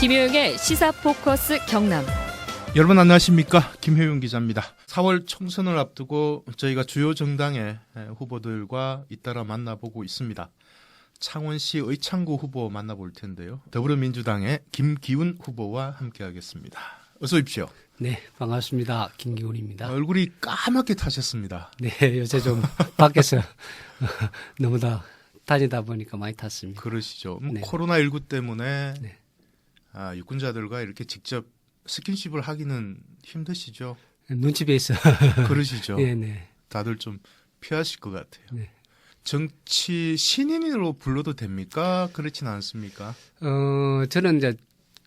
김효영의 시사 포커스 경남. 여러분 안녕하십니까, 김효영 기자입니다. 4월 총선을 앞두고 저희가 주요 정당의 후보들과 잇따라 만나보고 있습니다. 창원시 의창구 후보 만나볼 텐데요. 더불어민주당의 김기훈 후보와 함께하겠습니다. 어서 오십시오. 네, 반갑습니다. 김기훈입니다. 얼굴이 까맣게 타셨습니다. 네, 요새 좀 밖에서 너무 다 다니다 보니까 많이 탔습니다. 그러시죠. 네. 코로나19 때문에 네. 유권자들과 이렇게 직접 스킨십을 하기는 힘드시죠? 눈치 베이스. 그러시죠. 네, 네. 다들 좀 피하실 것 같아요. 네. 정치 신인으로 불러도 됩니까? 그렇지는 않습니까? 저는 이제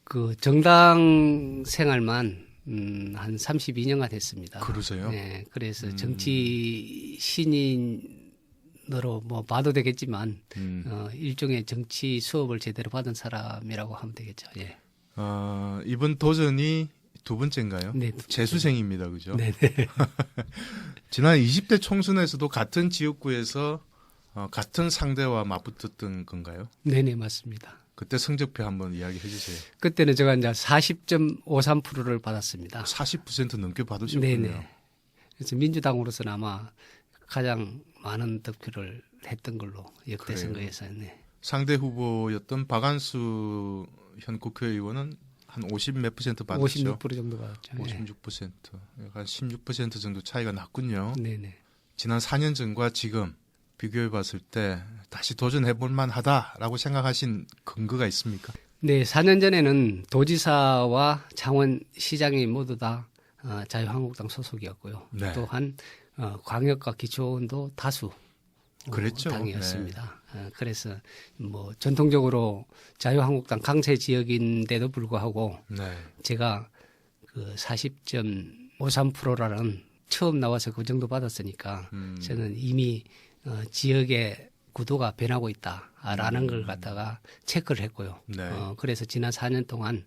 그 정당 생활만 한 32년가 됐습니다. 그러세요? 네, 그래서 정치 신인으로 뭐 봐도 되겠지만 일종의 정치 수업을 제대로 받은 사람이라고 하면 되겠죠. 예. 이번 도전이 두 번째인가요? 네, 재수생입니다, 그죠? 네, 네. 지난 20대 총선에서도 같은 지역구에서 같은 상대와 맞붙었던 건가요? 네, 네, 맞습니다. 그때 성적표 한번 이야기해 주세요. 그때는 제가 이제 40.53%를 받았습니다. 40% 넘게 받으셨군요. 네네. 그래서 민주당으로서는 아마 가장 많은 득표를 했던 걸로 역대 그래요. 선거에서. 네. 상대 후보였던 박안수 현 국회의원은 한 50 몇 % 받았죠. 56% 정도 받았죠. 56%. 한 16% 정도 차이가 났군요. 네네. 지난 4년 전과 지금 비교해 봤을 때 다시 도전해 볼 만하다라고 생각하신 근거가 있습니까? 네, 4년 전에는 도지사와 창원시장이 모두 다 자유한국당 소속이었고요. 네. 또한 광역과 기초원도 다수 그랬죠. 당이었습니다. 그래서 뭐 전통적으로 자유한국당 강세 지역인데도 불구하고 네. 제가 그 40.53%라는 처음 나와서 그 정도 받았으니까 저는 이미 지역의 구도가 변하고 있다라는 걸 갖다가 체크를 했고요. 네. 그래서 지난 4년 동안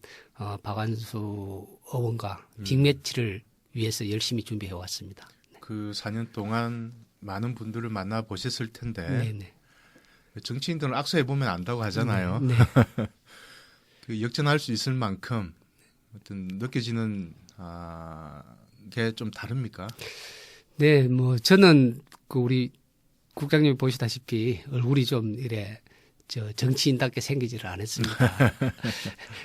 박안수 의원과 빅매치를 위해서 열심히 준비해 왔습니다. 그 4년 동안 많은 분들을 만나 보셨을 텐데 네네. 정치인들은 악수해 보면 안다고 하잖아요. 네. 그 역전할 수 있을 만큼 어떤 느껴지는 게 좀 다릅니까? 네, 뭐 저는 그 우리 국장님이 보시다시피 얼굴이 좀 이래 정치인답게 생기지를 않았습니다.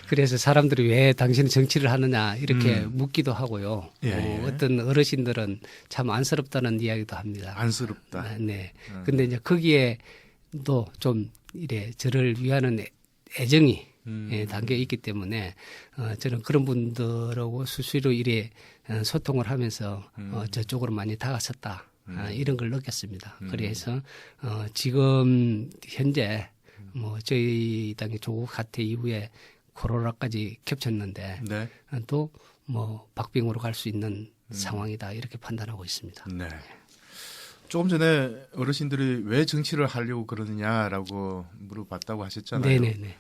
그래서 사람들이 왜 당신은 정치를 하느냐 이렇게 묻기도 하고요. 예, 예. 어떤 어르신들은 참 안쓰럽다는 이야기도 합니다. 안쓰럽다. 네. 근데 이제 거기에도 좀 이래 저를 위하는 애정이 담겨 있기 때문에 저는 그런 분들하고 수시로 이래 소통을 하면서 저쪽으로 많이 다가섰다. 이런 걸 느꼈습니다. 그래서 지금 현재 뭐 저희 당의 조국 사태 이후에 코로나까지 겹쳤는데 네. 또 뭐 박빙으로 갈 수 있는 상황이다 이렇게 판단하고 있습니다. 네. 조금 전에 어르신들이 왜 정치를 하려고 그러느냐라고 물어봤다고 하셨잖아요. 네네네.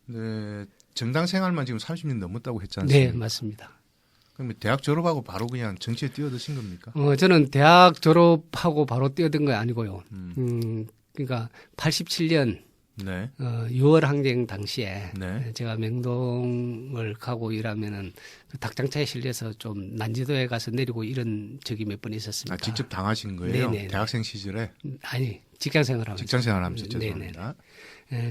네, 정당 생활만 지금 30년 넘었다고 했지 않습니까? 네, 맞습니다. 그럼 대학 졸업하고 바로 그냥 정치에 뛰어드신 겁니까? 저는 대학 졸업하고 바로 뛰어든 건 아니고요. 그러니까 87년 네. 6월 항쟁 당시에 네. 제가 명동을 가고 일하면은 그 닭장차에 실려서 좀 난지도에 가서 내리고 이런 적이 몇 번 있었습니다. 직접 당하신 거예요? 네네. 대학생 시절에? 아니, 직장생활하면서. 직장생활하면서 네네. 죄송합니다.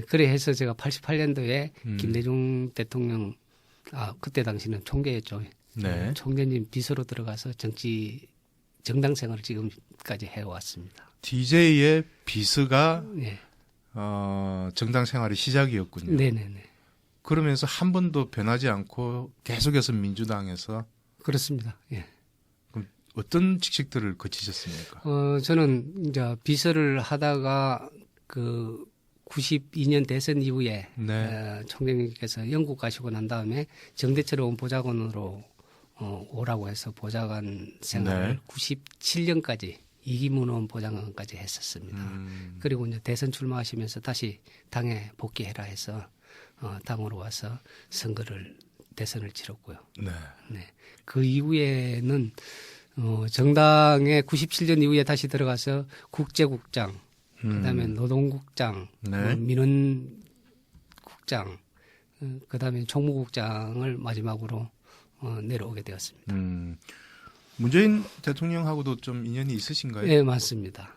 그래 해서 제가 88년도에 김대중 대통령, 그때 당시는 총재였죠. 네. 총재님 비서로 들어가서 정당 생활을 지금까지 해왔습니다. DJ의 비서가 네. 정당 생활의 시작이었군요. 네네네. 그러면서 한 번도 변하지 않고 계속해서 민주당에서 그렇습니다. 예. 그럼 어떤 직책들을 거치셨습니까? 저는 이제 비서를 하다가 그 92년 대선 이후에 네. 총장님께서 영국 가시고 난 다음에 정대철 보좌관으로 오라고 해서 보좌관 생활을 네. 97년까지 이기문 의원 보좌관까지 했었습니다. 그리고 이제 대선 출마하시면서 다시 당에 복귀해라 해서 당으로 와서 대선을 치렀고요. 네. 네. 그 이후에는 정당에 97년 이후에 다시 들어가서 국제국장, 그다음에 노동국장, 네. 민원국장, 그다음에 총무국장을 마지막으로 내려오게 되었습니다. 문재인 대통령하고도 좀 인연이 있으신가요? 네, 맞습니다.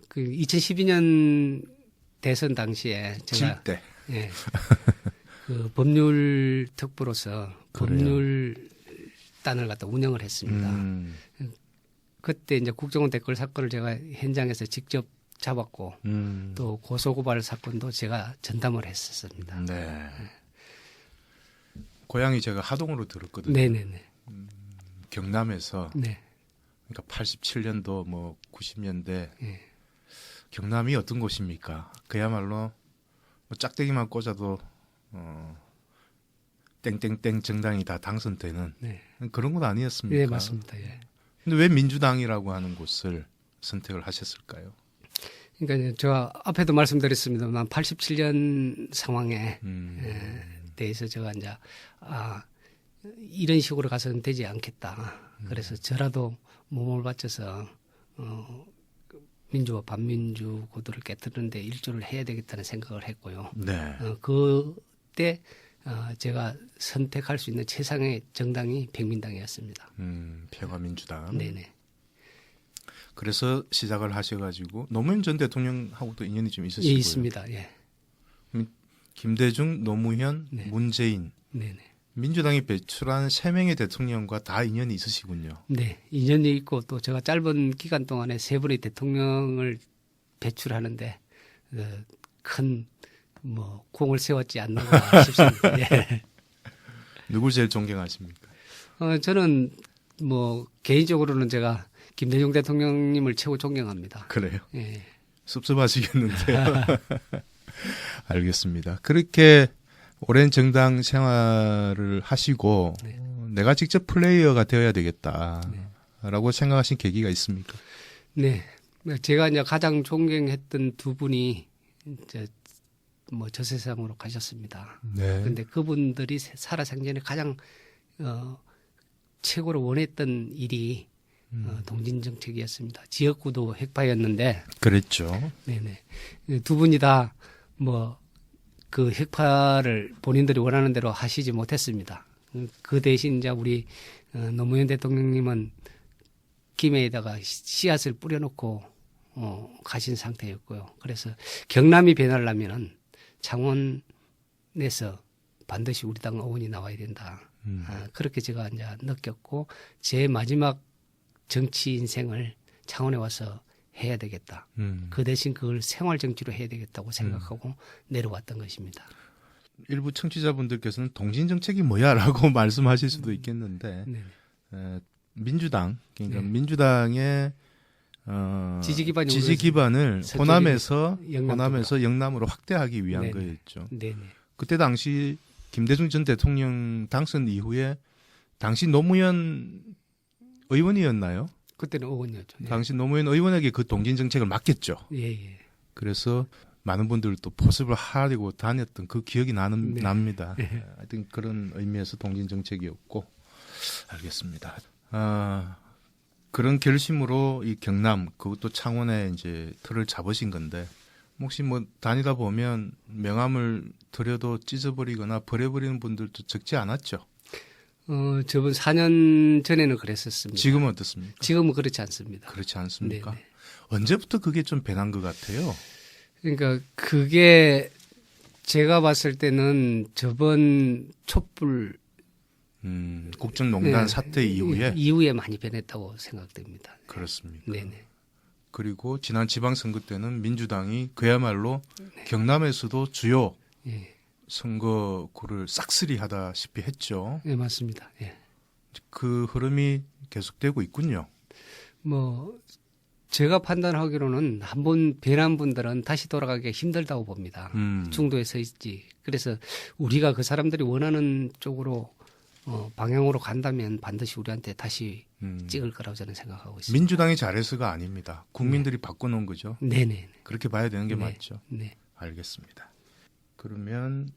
그 2012년 대선 당시에 제가 질 때. 예, 그 법률 특보로서 법률단을 갖다 운영을 했습니다. 그때 이제 국정원 댓글 사건을 제가 현장에서 직접 잡았고 또 고소고발 사건도 제가 전담을 했었습니다. 네. 고향이 제가 하동으로 들었거든요. 네네네. 경남에서 네. 그러니까 87년도 뭐 90년대 예. 경남이 어떤 곳입니까? 그야말로 뭐 짝대기만 꽂아도 땡땡땡 정당이 다 당선되는 네. 그런 건 아니었습니까? 네, 맞습니다. 예. 근데 왜 민주당이라고 하는 곳을 선택을 하셨을까요? 그러니까 제가 앞에도 말씀드렸습니다만 87년 상황에 대해서 제가 이제 이런 식으로 가서는 되지 않겠다. 그래서 저라도 몸을 바쳐서 민주와 반민주 구도를 깨뜨리는데 일조를 해야 되겠다는 생각을 했고요. 네. 그때 제가 선택할 수 있는 최상의 정당이 백민당이었습니다. 평화민주당. 네네. 그래서 시작을 하셔가지고 노무현 전 대통령하고도 인연이 좀 예, 있으시고요. 있습니다. 예. 김대중, 노무현, 네. 문재인 네네. 민주당이 배출한 3명의 대통령과 다 인연이 있으시군요. 네, 인연이 있고 또 제가 짧은 기간 동안에 3분의 대통령을 배출하는데 큰 뭐 공을 세웠지 않는가 싶습니다. 예. 누굴 제일 존경하십니까? 저는 뭐 개인적으로는 제가 김대중 대통령님을 최고 존경합니다. 그래요? 예. 섭섭하시겠는데요. 알겠습니다. 그렇게 오랜 정당 생활을 하시고 네. 내가 직접 플레이어가 되어야 되겠다라고 생각하신 계기가 있습니까? 네, 제가 이제 가장 존경했던 두 분이 이제 뭐 저 세상으로 가셨습니다. 네. 그런데 그분들이 살아생전에 가장 최고로 원했던 일이 동진 정책이었습니다. 지역구도 핵파였는데, 그랬죠. 네네, 두 분이 다 뭐 그 핵파를 본인들이 원하는 대로 하시지 못했습니다. 그 대신 이제 우리 노무현 대통령님은 김해에다가 씨앗을 뿌려놓고 가신 상태였고요. 그래서 경남이 변하려면은 창원에서 반드시 우리 당 의원이 나와야 된다. 그렇게 제가 이제 느꼈고 제 마지막 정치 인생을 창원에 와서 해야 되겠다. 그 대신 그걸 생활 정치로 해야 되겠다고 생각하고 내려왔던 것입니다. 일부 청취자분들께서는 동진 정책이 뭐야라고 말씀하실 수도 있겠는데 네. 민주당 그러니까 네. 민주당의 지지 기반이 지지 기반을 호남에서 영남 영남으로 확대하기 위한 네네. 거였죠. 네네. 그때 당시 김대중 전 대통령 당선 이후에 당시 노무현 의원이었나요? 그때는 의원이었죠. 네. 당시 노무현 의원에게 그 동진 정책을 맡겼죠. 예, 예. 그래서 많은 분들 또 포습을 하려고 다녔던 그 기억이 네. 납니다. 네. 하여튼 그런 의미에서 동진 정책이었고 알겠습니다. 그런 결심으로 이 경남 그것도 창원에 이제 틀을 잡으신 건데 혹시 뭐 다니다 보면 명함을 드려도 찢어버리거나 버려버리는 분들도 적지 않았죠. 저번 4년 전에는 그랬었습니다. 지금은 어떻습니까? 지금은 그렇지 않습니다. 그렇지 않습니까? 네네. 언제부터 그게 좀 변한 것 같아요? 그러니까 그게 제가 봤을 때는 저번 촛불 국정농단 네. 사태 이후에 많이 변했다고 생각됩니다. 그렇습니까? 네네. 그리고 지난 지방선거 때는 민주당이 그야말로 경남에서도 주요 예. 선거구를 싹쓸이하다시피 했죠. 네, 맞습니다. 예. 그 흐름이 계속되고 있군요. 뭐 제가 판단하기로는 한번 변한 분들은 다시 돌아가기 힘들다고 봅니다. 중도에 서 있지. 그래서 우리가 그 사람들이 원하는 쪽으로 방향으로 간다면 반드시 우리한테 다시 찍을 거라고 저는 생각하고 있습니다. 민주당이 잘해서가 아닙니다. 국민들이 바꿔놓은 거죠. 네네. 그렇게 봐야 되는 게 네. 맞죠. 네. 알겠습니다. 그러면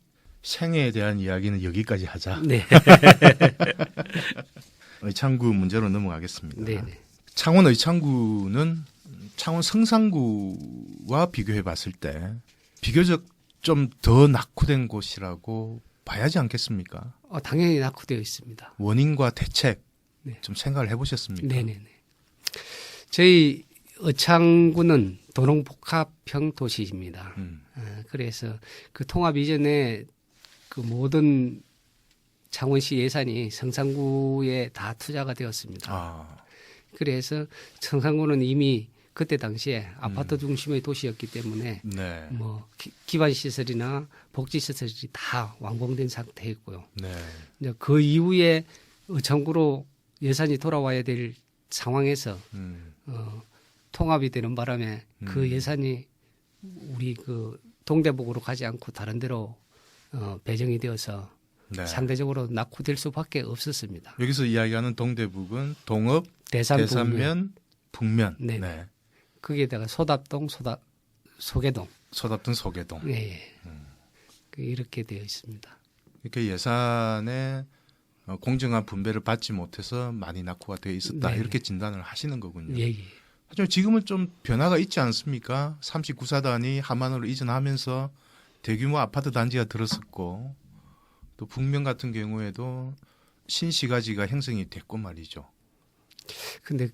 생애에 대한 이야기는 여기까지 하자. 네. 의창구 문제로 넘어가겠습니다. 네네. 창원 의창구는 창원 성산구와 비교해 봤을 때 비교적 좀 더 낙후된 곳이라고 봐야지 않겠습니까? 당연히 낙후되어 있습니다. 원인과 대책 네. 좀 생각을 해보셨습니까? 네네네. 저희 의창구는 도농복합형 도시입니다. 그래서 그 통합 이전에 그 모든 창원시 예산이 성산구에 다 투자가 되었습니다. 아, 그래서 성산구는 이미 그때 당시에 아파트 중심의 도시였기 때문에 네, 뭐 기반 시설이나 복지 시설이 다 완공된 상태였고요. 네, 이제 그 이후에 의창구로 예산이 돌아와야 될 상황에서 통합이 되는 바람에 그 예산이 우리 그 동대북으로 가지 않고 다른 데로 배정이 되어서 네. 상대적으로 낙후될 수밖에 없었습니다. 여기서 이야기하는 동대북은 동읍, 대산북면 대산면, 북면, 네. 네. 거기에다가 소답동, 소계동, 서답동, 소계동. 예, 예. 이렇게 되어 있습니다. 이렇게 예산의 공정한 분배를 받지 못해서 많이 낙후가 되어 있었다. 네. 이렇게 진단을 하시는 거군요. 예, 예. 하지만 지금은 좀 변화가 있지 않습니까? 39사단이 함안으로 이전하면서 대규모 아파트 단지가 들었었고 또 북면 같은 경우에도 신시가지가 형성이 됐고 말이죠. 근데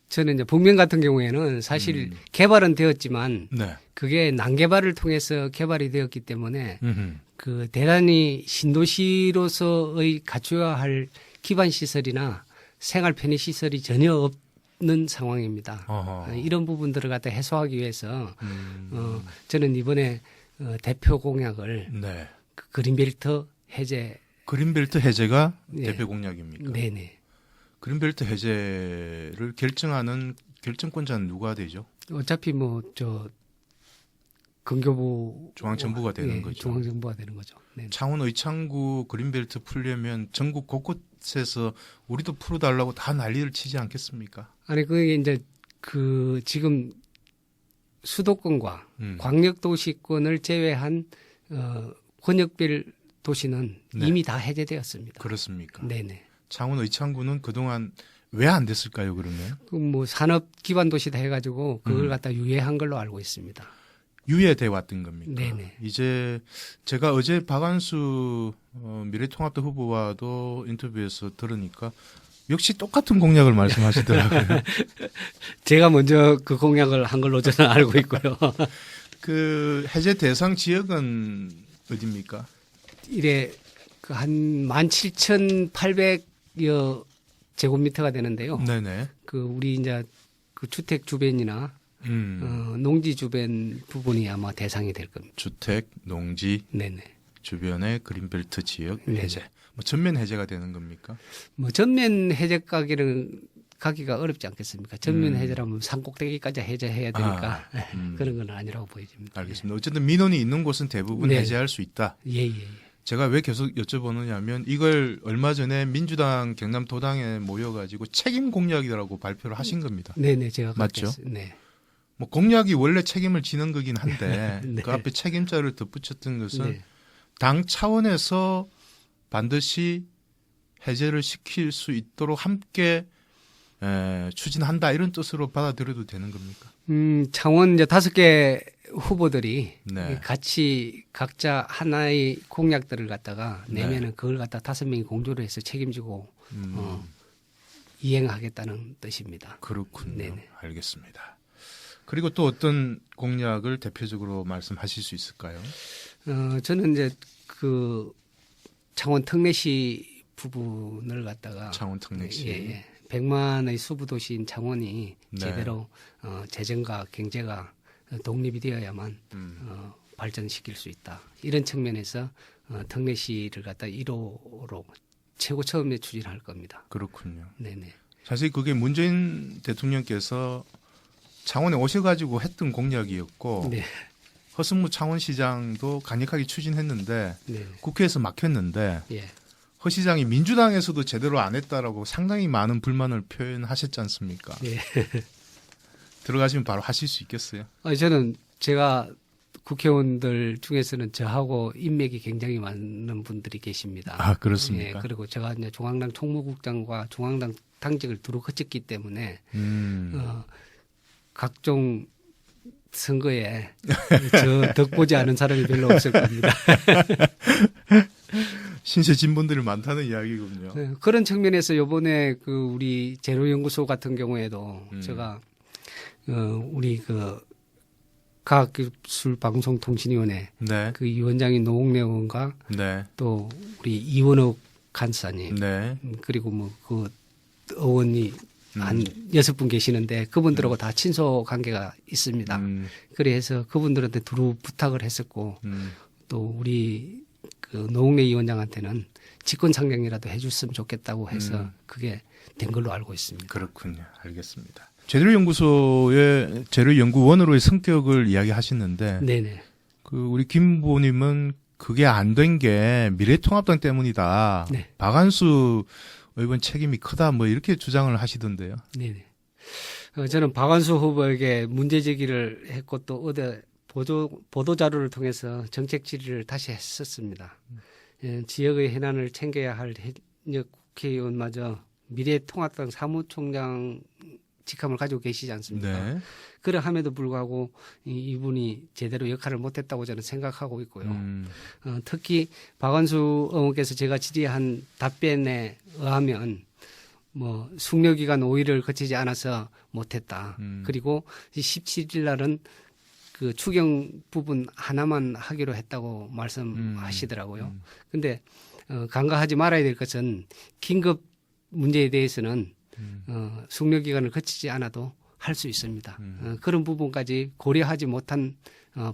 저는 이제 북면 같은 경우에는 사실 개발은 되었지만 네. 그게 난개발을 통해서 개발이 되었기 때문에 음흠. 그 대단히 신도시로서의 갖춰야 할 기반 시설이나 생활 편의 시설이 전혀 없는 상황입니다. 어허. 이런 부분들을 갖다 해소하기 위해서 저는 이번에 대표 공약을 네. 그 그린벨트 해제. 그린벨트 해제가 예. 대표 공약입니까? 네네. 그린벨트 해제를 결정하는 결정권자는 누가 되죠? 어차피 근교부 중앙정부가 되는 예, 거죠. 중앙정부가 되는 거죠. 네. 창원 의창구 그린벨트 풀려면 전국 곳곳에서 우리도 풀어달라고 다 난리를 치지 않겠습니까? 아니 그게 이제 지금 수도권과 광역도시권을 제외한 권역별 도시는 네. 이미 다 해제되었습니다. 그렇습니까? 네네. 창원 의창구는 그동안 왜 안 됐을까요, 그러면? 그 산업 기반 도시다 해가지고 그걸 갖다 유예한 걸로 알고 있습니다. 유예돼 왔던 겁니까? 네네. 이제 제가 어제 박안수 미래통합당 후보와도 인터뷰에서 들으니까 역시 똑같은 공약을 말씀하시더라고요. 제가 먼저 그 공약을 한 걸로 저는 알고 있고요. 그 해제 대상 지역은 어디입니까? 이래 한 17,800여 제곱미터가 되는데요. 네네. 우리 이제 그 주택 주변이나 농지 주변 부분이 아마 대상이 될 겁니다. 주택, 농지 네네. 주변의 그린벨트 지역 네네. 해제. 전면 해제가 되는 겁니까? 전면 해제 가기가 어렵지 않겠습니까? 전면 해제라면 산꼭대기까지 해제해야 되니까 그런 건 아니라고 보여집니다. 알겠습니다. 어쨌든 민원이 있는 곳은 대부분 네. 해제할 수 있다. 예. 제가 왜 계속 여쭤보느냐면 이걸 얼마 전에 민주당 경남도당에 모여가지고 책임 공약이라고 발표를 하신 겁니다. 네네, 제가 맞죠? 네. 공약이 원래 책임을 지는 거긴 한데 네. 그 앞에 책임자를 덧붙였던 것은 네. 당 차원에서 반드시 해제를 시킬 수 있도록 함께 추진한다 이런 뜻으로 받아들여도 되는 겁니까? 창원 이제 5개 후보들이 네. 같이 각자 하나의 공약들을 갖다가 내면은 그걸 갖다 5명이 공조를 해서 책임지고 이행하겠다는 뜻입니다. 그렇군요. 네네. 알겠습니다. 그리고 또 어떤 공약을 대표적으로 말씀하실 수 있을까요? 저는 이제 창원 특례시 부분을 갖다가 창원 특례시. 예. 100만의 수부도시인 창원이 네. 제대로 재정과 경제가 독립이 되어야만 발전시킬 수 있다. 이런 측면에서 특례시를 갖다 1호로 최고 처음에 추진할 겁니다. 그렇군요. 네네. 사실 그게 문재인 대통령께서 창원에 오셔가지고 했던 공약이었고 네. 허승무 창원시장도 강력하게 추진했는데 네. 국회에서 막혔는데 예. 허 시장이 민주당에서도 제대로 안 했다라고 상당히 많은 불만을 표현하셨지 않습니까? 예. 들어가시면 바로 하실 수 있겠어요? 저는 제가 국회의원들 중에서는 저하고 인맥이 굉장히 많은 분들이 계십니다. 아, 그렇습니까? 예, 그리고 제가 이제 중앙당 총무국장과 중앙당 당직을 두루 거쳤기 때문에 각종 선거에 저 덕보지 않은 사람이 별로 없을 겁니다. 신세 진분들이 많다는 이야기군요. 네, 그런 측면에서 요번에 그 우리 제로연구소 같은 경우에도 제가 우리 그 과학기술방송통신위원회 네. 그 위원장인 노웅래 의원과 네. 또 우리 이원옥 간사님 네. 그리고 뭐 그 의원이 한 6분 계시는데 그분들하고 다 친소 관계가 있습니다. 그래서 그분들한테 두루 부탁을 했었고 또 우리 그 노웅래 위원장한테는 직권 상정이라도 해줬으면 좋겠다고 해서 그게 된 걸로 알고 있습니다. 그렇군요. 알겠습니다. 재료연구소의 재료연구원으로의 성격을 이야기하시는데 네네. 그 우리 김 후보님은 그게 안 된 게 미래통합당 때문이다. 네. 박한수 의원 책임이 크다. 뭐 이렇게 주장을 하시던데요. 네네. 저는 박한수 후보에게 문제 제기를 했고 또 어디 보도 자료를 통해서 정책 질의를 다시 했었습니다. 지역의 해난을 챙겨야 할 현역 국회의원마저 미래통합당 사무총장 직함을 가지고 계시지 않습니까? 네. 그러함에도 불구하고 이분이 제대로 역할을 못했다고 저는 생각하고 있고요. 특히 박원수 의원께서 제가 질의한 답변에 의하면 뭐 숙려기간 5일을 거치지 않아서 못했다. 그리고 17일 날은 그 추경 부분 하나만 하기로 했다고 말씀하시더라고요. 근데 간과하지 말아야 될 것은 긴급 문제에 대해서는 숙려기간을 거치지 않아도 할 수 있습니다. 그런 부분까지 고려하지 못한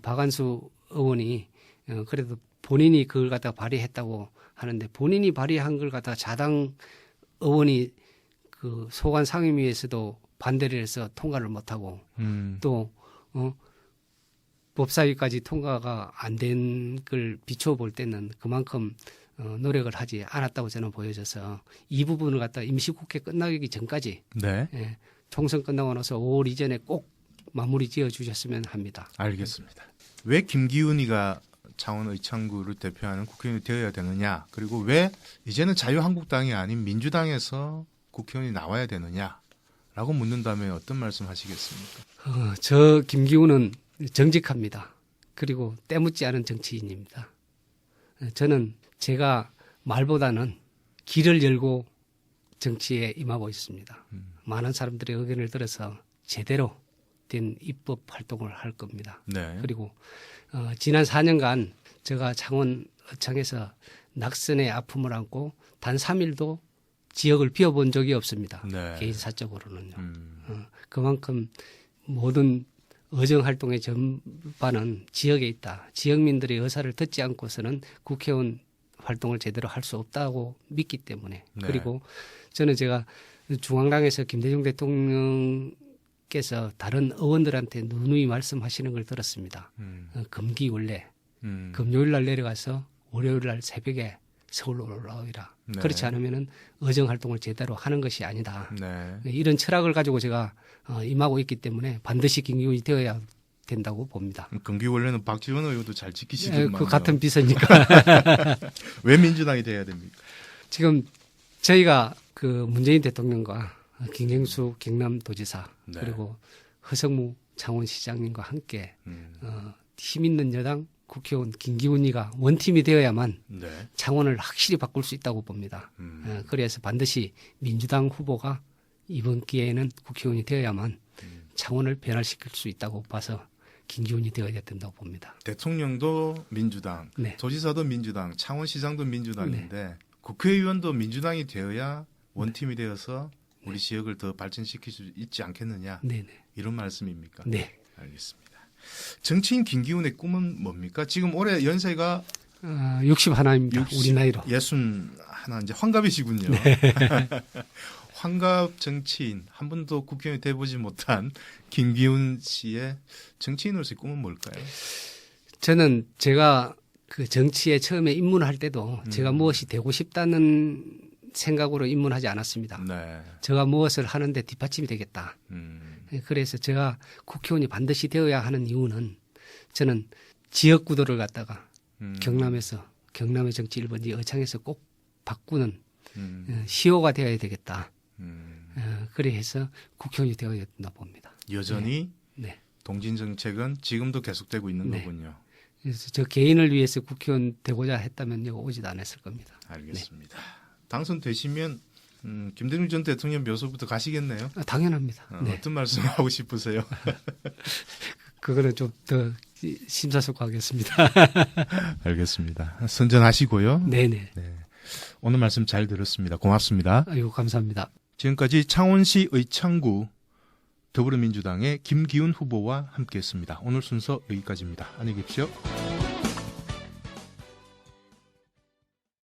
박한수 의원이 그래도 본인이 그걸 갖다 발의했다고 하는데 본인이 발의한 걸 갖다 자당 의원이 그 소관 상임위에서도 반대를 해서 통과를 못하고 또 법사위까지 통과가 안 된 걸 비춰볼 때는 그만큼 노력을 하지 않았다고 저는 보여져서 이 부분을 갖다 임시국회 끝나기 전까지 네. 예, 총선 끝나고 나서 5월 이전에 꼭 마무리 지어 주셨으면 합니다. 알겠습니다. 왜 김기훈이가 창원 의창구를 대표하는 국회의원이 되어야 되느냐? 그리고 왜 이제는 자유한국당이 아닌 민주당에서 국회의원이 나와야 되느냐라고 묻는다면 어떤 말씀하시겠습니까? 저 김기훈은 정직합니다. 그리고 때묻지 않은 정치인입니다. 저는 제가 말보다는 길을 열고 정치에 임하고 있습니다. 많은 사람들의 의견을 들어서 제대로 된 입법 활동을 할 겁니다. 네. 그리고 지난 4년간 제가 창원 의창에서 낙선의 아픔을 안고 단 3일도 지역을 비워본 적이 없습니다. 네. 개인 사적으로는요. 그만큼 모든 의정 활동의 전반은 지역에 있다. 지역민들의 의사를 듣지 않고서는 국회의원 활동을 제대로 할 수 없다고 믿기 때문에 네. 그리고 저는 제가 중앙당에서 김대중 대통령께서 다른 의원들한테 누누이 말씀하시는 걸 들었습니다. 금기원래 금요일 날 내려가서 월요일 날 새벽에 서울로 올라오리라. 네. 그렇지 않으면은 의정 활동을 제대로 하는 것이 아니다. 네. 이런 철학을 가지고 제가 임하고 있기 때문에 반드시 김기훈이 되어야 된다고 봅니다. 금기 원래는 박지원 의원도 잘 지키시더만요. 그 같은 비서니까. 왜 민주당이 돼야 됩니까? 지금 저희가 그 문재인 대통령과 김경수 경남도지사 네. 그리고 허성무 창원시장님과 함께 힘 있는 여당 국회의원 김기훈이가 원팀이 되어야만 네. 창원을 확실히 바꿀 수 있다고 봅니다. 그래서 반드시 민주당 후보가 이번 기회에는 국회의원이 되어야만 창원을 변화시킬 수 있다고 봐서 김기훈이 되어야 된다고 봅니다. 대통령도 민주당, 네. 도지사도 민주당, 창원시장도 민주당인데 국회의원도 민주당이 되어야 원팀이 되어서 우리 지역을 더 발전시킬 수 있지 않겠느냐. 네네. 이런 말씀입니까? 네. 알겠습니다. 정치인 김기훈의 꿈은 뭡니까? 지금 올해 연세가 61입니다. 우리 나이로. 61 이제 환갑이시군요. 네. 환갑 정치인 한 번도 국회의원이 돼보지 못한 김기훈 씨의 정치인으로서의 꿈은 뭘까요? 저는 제가 그 정치에 처음에 입문할 때도 제가 무엇이 되고 싶다는 생각으로 입문하지 않았습니다. 네. 제가 무엇을 하는데 뒷받침이 되겠다. 그래서 제가 국회의원이 반드시 되어야 하는 이유는 저는 지역 구도를 갖다가 경남의 정치 1번지 의창에서 꼭 바꾸는 시효가 되어야 되겠다. 그래서 국회의원이 되어야 된다 봅니다. 여전히 네. 공진 정책은 지금도 계속되고 있는 네. 거군요. 그래서 저 개인을 위해서 국회의원 되고자 했다면요 오지도 않았을 겁니다. 알겠습니다. 당선되시면 김대중 전 대통령 묘소부터 가시겠네요. 당연합니다. 네. 어떤 말씀 하고 싶으세요? 그거는 좀 더 심사숙고하겠습니다. 알겠습니다. 선전하시고요. 네네. 네. 오늘 말씀 잘 들었습니다. 고맙습니다. 아이고 감사합니다. 지금까지 창원시 의창구 더불어민주당의 김기훈 후보와 함께했습니다. 오늘 순서 여기까지입니다. 안녕히 계십시오.